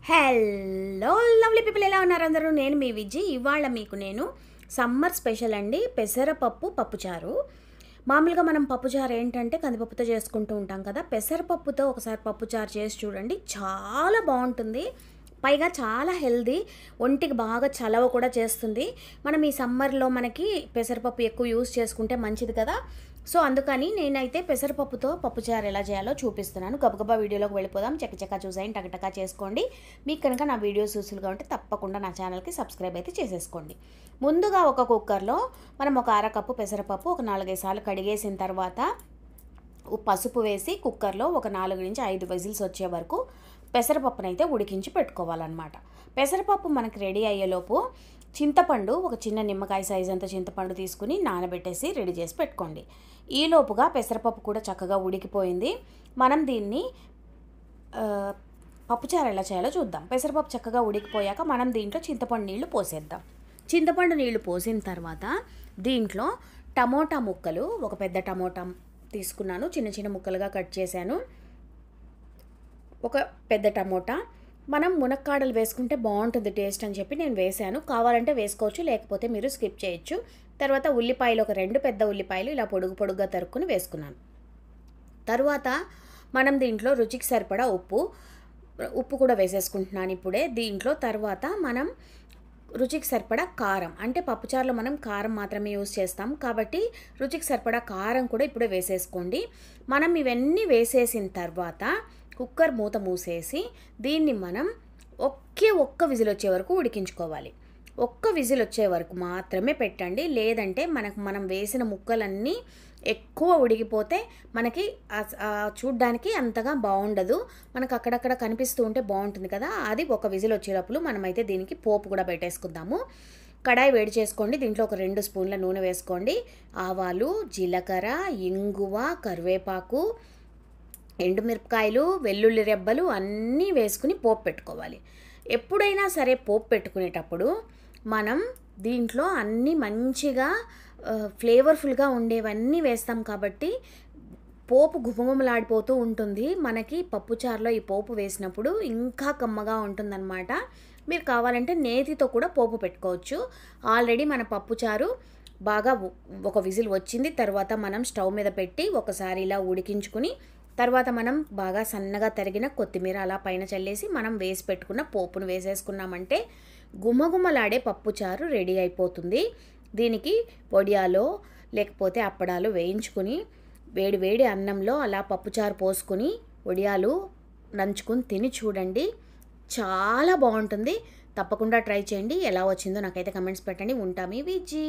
Hello lovely people, ఎలా ఉన్నారు అందరూ? నేను మీ విజ్జి. ఇవాళ మీకు నేను సమ్మర్ స్పెషల్ అండి పెసరపప్పు పప్పుచారు. మామూలుగా మనం పప్పుచారు ఏంటంటే కందిపప్పుతో చేసుకుంటూ ఉంటాం కదా. పెసరపప్పుతో ఒకసారి పప్పుచారు చేసి చూడండి, చాలా బాగుంటుంది. పైగా చాలా హెల్దీ, ఒంటికి బాగా చలవ కూడా చేస్తుంది. మనం ఈ సమ్మర్లో మనకి పెసరపప్పు ఎక్కువ యూస్ చేసుకుంటే మంచిది కదా. సో అందుకని నేనైతే పెసరపప్పుతో పప్పుచారు ఎలా చేయాలో చూపిస్తున్నాను. గబగబా వీడియోలోకి వెళ్ళిపోదాం. చక్కచక్క చూసేయండి, టకటకా చేసుకోండి. మీకు కనుక నా వీడియోస్ యూస్ఫుల్గా ఉంటే తప్పకుండా నా ఛానల్కి సబ్స్క్రైబ్ అయితే చేసేసుకోండి. ముందుగా ఒక కుక్కర్లో మనం ఒక అరకప్పు పెసరపప్పు ఒక 4-5 సార్లు కడిగేసిన తర్వాత పసుపు వేసి కుక్కర్లో ఒక 4 నుంచి 5 విజిల్స్ వచ్చే వరకు పెసరపప్పునైతే ఉడికించి పెట్టుకోవాలన్నమాట. పెసరపప్పు మనకి రెడీ అయ్యేలోపు చింతపండు, ఒక చిన్న నిమ్మకాయ సైజ్ అంత చింతపండు తీసుకుని నానబెట్టేసి రెడీ చేసి పెట్టుకోండి. ఈలోపుగా పెసరపప్పు కూడా చక్కగా ఉడికిపోయింది. మనం దీన్ని పప్పుచారు ఎలా చేయాలో చూద్దాం. పెసరపప్పు చక్కగా ఉడికిపోయాక మనం దీంట్లో చింతపండు నీళ్లు పోసేద్దాం. చింతపండు నీళ్లు పోసిన తర్వాత దీంట్లో టమోటా ముక్కలు, ఒక పెద్ద టమోటా తీసుకున్నాను, చిన్న చిన్న ముక్కలుగా కట్ చేశాను. ఒక పెద్ద టమోటా, మనం మునక్కాడలు వేసుకుంటే బాగుంటుంది టేస్ట్ అని చెప్పి నేను వేసాను. కావాలంటే వేసుకోవచ్చు, లేకపోతే మీరు స్కిప్ చేయొచ్చు. తర్వాత ఉల్లిపాయలు, ఒక 2 పెద్ద ఉల్లిపాయలు ఇలా పొడుగుగా తరుక్కుని వేసుకున్నాను. తర్వాత మనం దీంట్లో రుచికి సరిపడా ఉప్పు కూడా వేసేసుకుంటున్నాను ఇప్పుడే దీంట్లో. తర్వాత మనం రుచికి సరిపడా కారం, అంటే పప్పుచారులో మనం కారం మాత్రమే యూజ్ చేస్తాం కాబట్టి రుచికి సరిపడా కారం కూడా ఇప్పుడే వేసేసుకోండి. మనం ఇవన్నీ వేసేసిన తర్వాత కుక్కర్ మూత మూసేసి దీన్ని మనం ఒక్క విజిల్ వచ్చే వరకు ఉడికించుకోవాలి. ఒక్క విజిల్ వచ్చే వరకు మాత్రమే పెట్టండి, లేదంటే మనం వేసిన ముక్కలన్నీ ఎక్కువ ఉడికిపోతే మనకి చూడ్డానికి అంతగా బాగుండదు. మనకు అక్కడక్కడ కనిపిస్తూ ఉంటే బాగుంటుంది కదా. అది ఒక విజిల్ వచ్చేటప్పుడు మనమైతే దీనికి పోపు కూడా పెట్టేసుకుందాము. కడాయి వేడి చేసుకోండి. దీంట్లో ఒక 2 స్పూన్ల నూనె వేసుకోండి. ఆవాలు, జీలకర్ర, ఇంగువ, కరివేపాకు, ఎండుమిరపకాయలు, వెల్లుల్లి రెబ్బలు అన్నీ వేసుకుని పోపు పెట్టుకోవాలి. ఎప్పుడైనా సరే పోపు పెట్టుకునేటప్పుడు మనం దీంట్లో అన్నీ మంచిగా ఫ్లేవర్ఫుల్గా ఉండేవన్నీ వేస్తాం కాబట్టి పోపు గుమగుమలాడిపోతూ ఉంటుంది. మనకి పప్పుచారులో ఈ పోపు వేసినప్పుడు ఇంకా కమ్మగా ఉంటుందన్నమాట. మీరు కావాలంటే నేతితో కూడా పోపు పెట్టుకోవచ్చు. ఆల్రెడీ మన పప్పుచారు బాగా ఒక విజిల్ వచ్చింది. తర్వాత మనం స్టవ్ మీద పెట్టి ఒకసారి ఇలా ఉడికించుకుని తర్వాత మనం బాగా సన్నగా తరిగిన కొత్తిమీర అలా పైన చల్లేసి మనం వేసి పెట్టుకున్న పోపును వేసేసుకున్నామంటే గుమగుమలాడే పప్పుచారు రెడీ అయిపోతుంది. దీనికి వడియాలో లేకపోతే అప్పడాలు వేయించుకుని వేడి అన్నంలో అలా పప్పుచారు పోసుకుని వడియాలు నంచుకుని తిని చూడండి, చాలా బాగుంటుంది. తప్పకుండా ట్రై చేయండి. ఎలా వచ్చిందో నాకైతే కమెంట్స్ పెట్టండి. ఉంటా మీ విజ్జి.